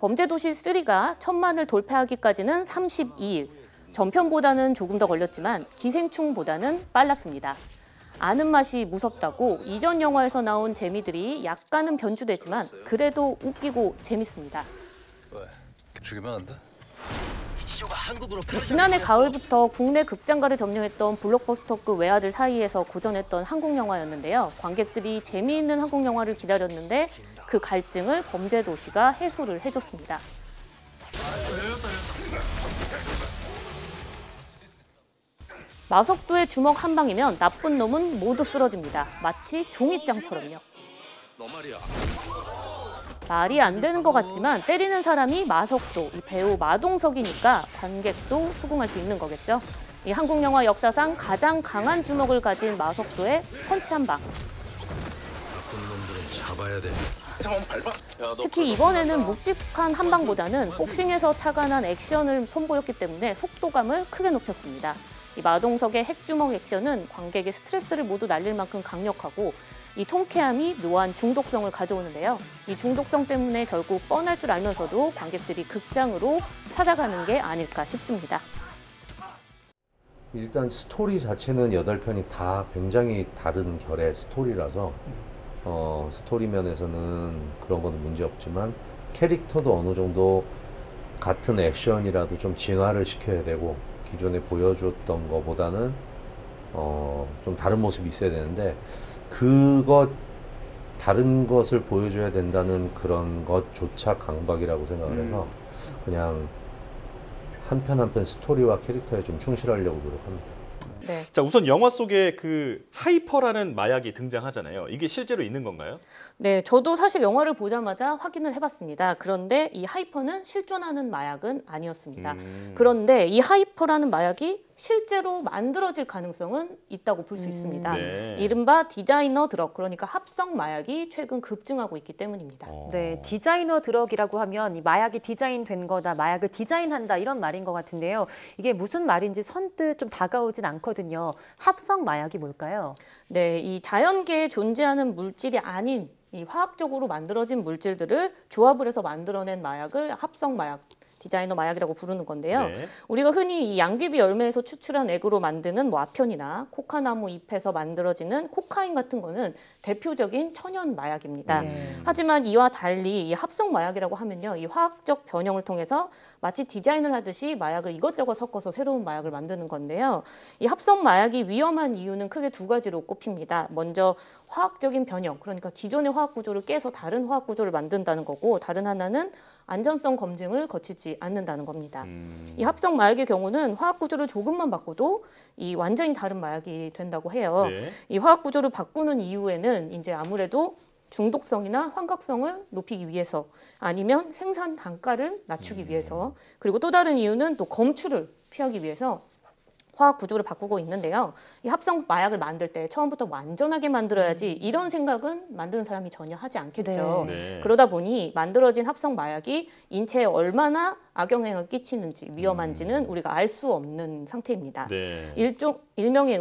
범죄도시 3가 1000만을 돌파하기까지는 32일, 전편보다는 조금 더 걸렸지만 기생충보다는 빨랐습니다. 아는 맛이 무섭다고 이전 영화에서 나온 재미들이 약간은 변주되지만 그래도 웃기고 재밌습니다. 왜? 죽이면 안 돼? 지난해 가을부터 국내 극장가를 점령했던 블록버스터급 외아들 사이에서 고전했던 한국 영화였는데요. 관객들이 재미있는 한국 영화를 기다렸는데 그 갈증을 범죄도시가 해소를 해줬습니다. 마석도의 주먹 한 방이면 나쁜 놈은 모두 쓰러집니다. 마치 종이장처럼요. 너 말이야. 말이 안 되는 것 같지만 때리는 사람이 마석도, 이 배우 마동석이니까 관객도 수긍할 수 있는 거겠죠. 이 한국 영화 역사상 가장 강한 주먹을 가진 마석도의 펀치 한 방. 나쁜 놈들은 잡아야 돼. 특히 이번에는 묵직한 한 방보다는 복싱에서 착안한 액션을 선보였기 때문에 속도감을 크게 높였습니다. 이 마동석의 핵주먹 액션은 관객의 스트레스를 모두 날릴 만큼 강력하고 이 통쾌함이 묘한 중독성을 가져오는데요. 이 중독성 때문에 결국 뻔할 줄 알면서도 관객들이 극장으로 찾아가는 게 아닐까 싶습니다. 일단 스토리 자체는 8편이 다 굉장히 다른 결의 스토리라서 스토리 면에서는 그런 건 문제 없지만 캐릭터도 어느 정도 같은 액션이라도 좀 진화를 시켜야 되고 기존에 보여줬던 것보다는 좀 다른 모습이 있어야 되는데 다른 것을 보여줘야 된다는 그런 것조차 강박이라고 생각을 해서 그냥 한 편 한 편 스토리와 캐릭터에 좀 충실하려고 노력합니다. 네. 자, 우선 영화 속에 그 하이퍼라는 마약이 등장하잖아요. 이게 실제로 있는 건가요? 네, 저도 사실 영화를 보자마자 확인을 해봤습니다. 그런데 이 하이퍼는 실존하는 마약은 아니었습니다. 그런데 이 하이퍼라는 마약이 실제로 만들어질 가능성은 있다고 볼 수 있습니다. 네. 이른바 디자이너 드럭, 그러니까 합성 마약이 최근 급증하고 있기 때문입니다. 네, 디자이너 드럭이라고 하면 이 마약이 디자인된 거다, 마약을 디자인한다 이런 말인 것 같은데요. 이게 무슨 말인지 선뜻 좀 다가오진 않거든요. 합성 마약이 뭘까요? 네, 이 자연계에 존재하는 물질이 아닌 이 화학적으로 만들어진 물질들을 조합을 해서 만들어낸 마약을 합성 마약, 디자이너 마약이라고 부르는 건데요. 네. 우리가 흔히 이 양귀비 열매에서 추출한 액으로 만드는 뭐 아편이나 코카나무 잎에서 만들어지는 코카인 같은 거는 대표적인 천연 마약입니다. 하지만 이와 달리 이 합성 마약이라고 하면요, 이 화학적 변형을 통해서 마치 디자인을 하듯이 마약을 이것저것 섞어서 새로운 마약을 만드는 건데요. 이 합성 마약이 위험한 이유는 크게 두 가지로 꼽힙니다. 먼저 화학적인 변형, 그러니까 기존의 화학 구조를 깨서 다른 화학 구조를 만든다는 거고, 다른 하나는 안전성 검증을 거치지 않는다는 겁니다. 이 합성 마약의 경우는 화학 구조를 조금만 바꿔도 이 완전히 다른 마약이 된다고 해요. 네. 이 화학 구조를 바꾸는 이유에는 이제 아무래도 중독성이나 환각성을 높이기 위해서, 아니면 생산 단가를 낮추기 위해서, 그리고 또 다른 이유는 또 검출을 피하기 위해서 화학 구조를 바꾸고 있는데요. 이 합성 마약을 만들 때 처음부터 완전하게 만들어야지 이런 생각은 만드는 사람이 전혀 하지 않겠죠. 네. 그러다 보니 만들어진 합성 마약이 인체에 얼마나 악영향을 끼치는지, 위험한지는 우리가 알 수 없는 상태입니다. 네. 일명의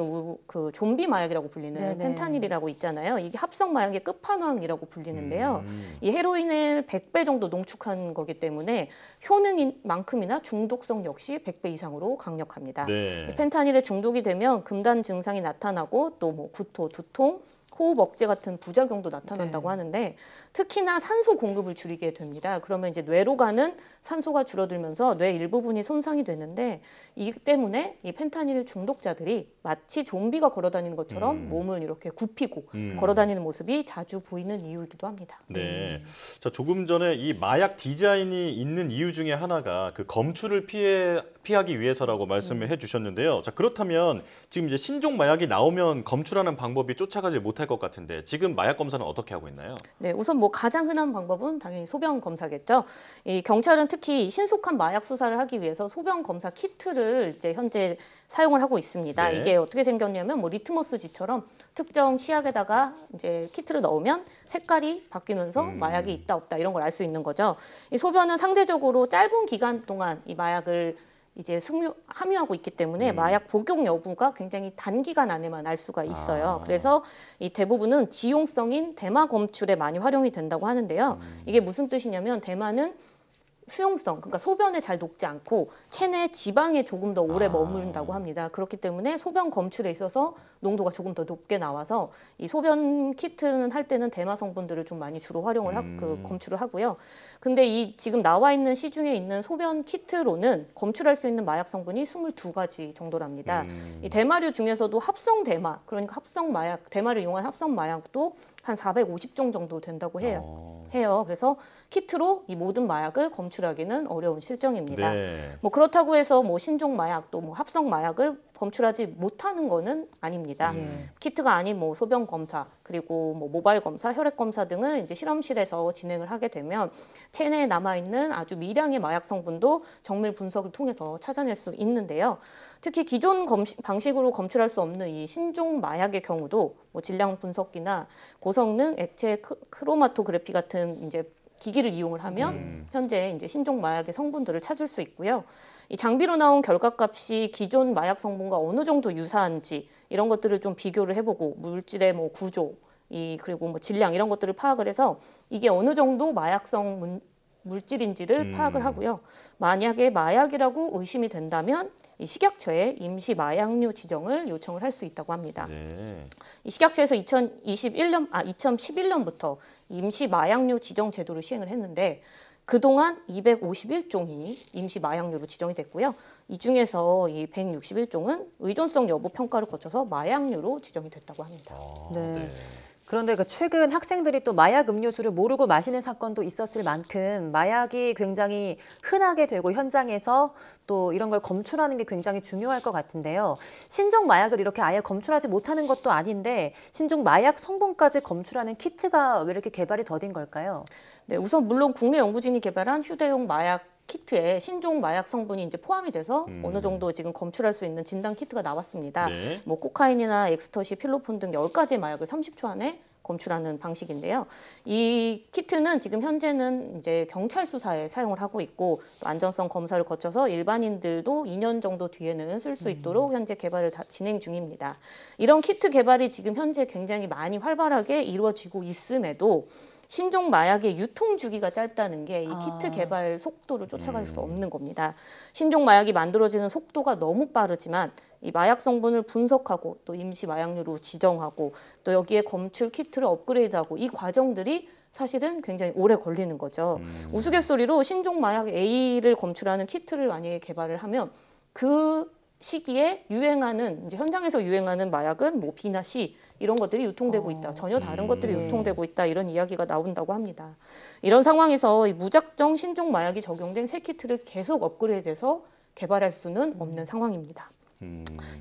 그 좀비 마약이라고 불리는 네네. 펜타닐이라고 있잖아요. 이게 합성 마약의 끝판왕이라고 불리는데요. 이 헤로인을 100배 정도 농축한 거기 때문에 효능만큼이나 중독성 역시 100배 이상으로 강력합니다. 네. 펜타닐에 중독이 되면 금단 증상이 나타나고 또 뭐 구토, 두통, 호흡 억제 같은 부작용도 나타난다고 하는데 특히나 산소 공급을 줄이게 됩니다. 그러면 이제 뇌로 가는 산소가 줄어들면서 뇌 일부분이 손상이 되는데 이 때문에 이 펜타닐 중독자들이 마치 좀비가 걸어다니는 것처럼 몸을 이렇게 굽히고 걸어다니는 모습이 자주 보이는 이유이기도 합니다. 네. 자, 조금 전에 이 마약 디자인이 있는 이유 중에 하나가 그 검출을 피하기 위해서라고 말씀을 해주셨는데요. 자, 그렇다면 지금 이제 신종 마약이 나오면 검출하는 방법이 쫓아가지 못할 것 같은데 지금 마약 검사는 어떻게 하고 있나요? 네, 우선 뭐 가장 흔한 방법은 당연히 소변 검사겠죠. 이 경찰은 특히 신속한 마약 수사를 하기 위해서 소변 검사 키트를 이제 현재 사용을 하고 있습니다. 네. 이게 어떻게 생겼냐면 뭐 리트머스지처럼 특정 시약에다가 이제 키트를 넣으면 색깔이 바뀌면서 마약이 있다 없다 이런 걸 알 수 있는 거죠. 이 소변은 상대적으로 짧은 기간 동안 이 마약을 이제 함유하고 있기 때문에 마약 복용 여부가 굉장히 단기간 안에만 알 수가 있어요. 그래서 이 대부분은 지용성인 대마 검출에 많이 활용이 된다고 하는데요. 이게 무슨 뜻이냐면 대마는 수용성, 그러니까 소변에 잘 녹지 않고 체내 지방에 조금 더 오래 아. 머무른다고 합니다. 그렇기 때문에 소변 검출에 있어서 농도가 조금 더 높게 나와서 이 소변 키트는 할 때는 대마 성분들을 좀 많이 주로 활용을 검출을 하고요. 근데 이 지금 나와 있는 시중에 있는 소변 키트로는 검출할 수 있는 마약 성분이 22가지 정도랍니다. 이 대마류 중에서도 합성 대마, 그러니까 합성 마약, 대마를 이용한 합성 마약도 한 450종 정도 된다고 해요. 그래서 키트로 이 모든 마약을 검출하기는 어려운 실정입니다. 네. 뭐 그렇다고 해서 뭐 신종 마약 또 뭐 합성 마약을 검출하지 못하는 거는 아닙니다. 키트가 아닌 뭐 소변 검사 그리고 뭐 모발 검사, 혈액 검사 등은 이제 실험실에서 진행을 하게 되면 체내에 남아 있는 아주 미량의 마약 성분도 정밀 분석을 통해서 찾아낼 수 있는데요. 특히 기존 방식으로 검출할 수 없는 이 신종 마약의 경우도 뭐 질량 분석기나 고성능 액체 크로마토그래피 같은 이제 기기를 이용을 하면 현재 이제 신종 마약의 성분들을 찾을 수 있고요. 이 장비로 나온 결과값이 기존 마약 성분과 어느 정도 유사한지 이런 것들을 좀 비교를 해보고 물질의 뭐 구조, 그리고 뭐 질량 이런 것들을 파악을 해서 이게 어느 정도 마약성 물질인지를 파악을 하고요. 만약에 마약이라고 의심이 된다면 이 식약처에 임시 마약류 지정을 요청을 할 수 있다고 합니다. 네. 이 식약처에서 2011년부터 임시 마약류 지정 제도를 시행을 했는데 그동안 251종이 임시 마약류로 지정이 됐고요. 이 중에서 이 161종은 의존성 여부 평가를 거쳐서 마약류로 지정이 됐다고 합니다. 네. 그런데 최근 학생들이 또 마약 음료수를 모르고 마시는 사건도 있었을 만큼 마약이 굉장히 흔하게 되고 현장에서 또 이런 걸 검출하는 게 굉장히 중요할 것 같은데요. 신종 마약을 이렇게 아예 검출하지 못하는 것도 아닌데 신종 마약 성분까지 검출하는 키트가 왜 이렇게 개발이 더딘 걸까요? 네, 우선 물론 국내 연구진이 개발한 휴대용 마약 키트에 신종 마약 성분이 이제 포함이 돼서 어느 정도 지금 검출할 수 있는 진단 키트가 나왔습니다. 네. 뭐 코카인이나 엑스터시, 필로폰 등 10가지의 마약을 30초 안에 검출하는 방식인데요. 이 키트는 지금 현재는 이제 경찰 수사에 사용을 하고 있고 또 안전성 검사를 거쳐서 일반인들도 2년 정도 뒤에는 쓸 수 있도록 현재 개발을 다 진행 중입니다. 이런 키트 개발이 지금 현재 굉장히 많이 활발하게 이루어지고 있음에도 신종 마약의 유통 주기가 짧다는 게 이 키트 개발 속도를 쫓아갈 수 없는 겁니다. 신종 마약이 만들어지는 속도가 너무 빠르지만 이 마약 성분을 분석하고 또 임시 마약류로 지정하고 또 여기에 검출 키트를 업그레이드하고 이 과정들이 사실은 굉장히 오래 걸리는 거죠. 우스갯소리로 신종 마약 A를 검출하는 키트를 만약에 개발을 하면 그 시기에 유행하는 이제 현장에서 유행하는 마약은 뭐 B나 C 이런 것들이 유통되고 있다. 전혀 다른 것들이 유통되고 있다. 이런 이야기가 나온다고 합니다. 이런 상황에서 이 무작정 신종 마약이 적용된 새 키트를 계속 업그레이드해서 개발할 수는 없는 상황입니다.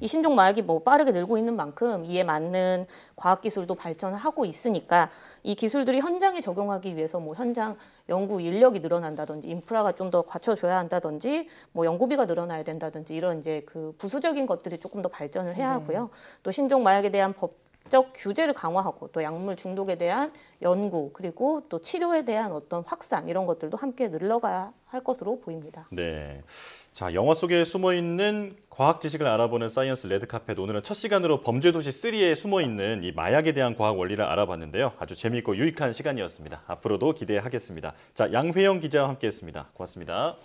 이 신종 마약이 뭐 빠르게 늘고 있는 만큼 이에 맞는 과학 기술도 발전을 하고 있으니까 이 기술들이 현장에 적용하기 위해서 뭐 현장 연구 인력이 늘어난다든지 인프라가 좀 더 갖춰줘야 한다든지 뭐 연구비가 늘어나야 된다든지 이런 이제 그 부수적인 것들이 조금 더 발전을 해야 하고요. 또 신종 마약에 대한 법적 규제를 강화하고 또 약물 중독에 대한 연구 그리고 또 치료에 대한 어떤 확산 이런 것들도 함께 늘러가야 할 것으로 보입니다. 네. 자, 영화 속에 숨어있는 과학 지식을 알아보는 사이언스 레드카펫. 오늘은 첫 시간으로 범죄도시 3에 숨어있는 이 마약에 대한 과학 원리를 알아봤는데요. 아주 재미있고 유익한 시간이었습니다. 앞으로도 기대하겠습니다. 자, 양회영 기자와 함께했습니다. 고맙습니다.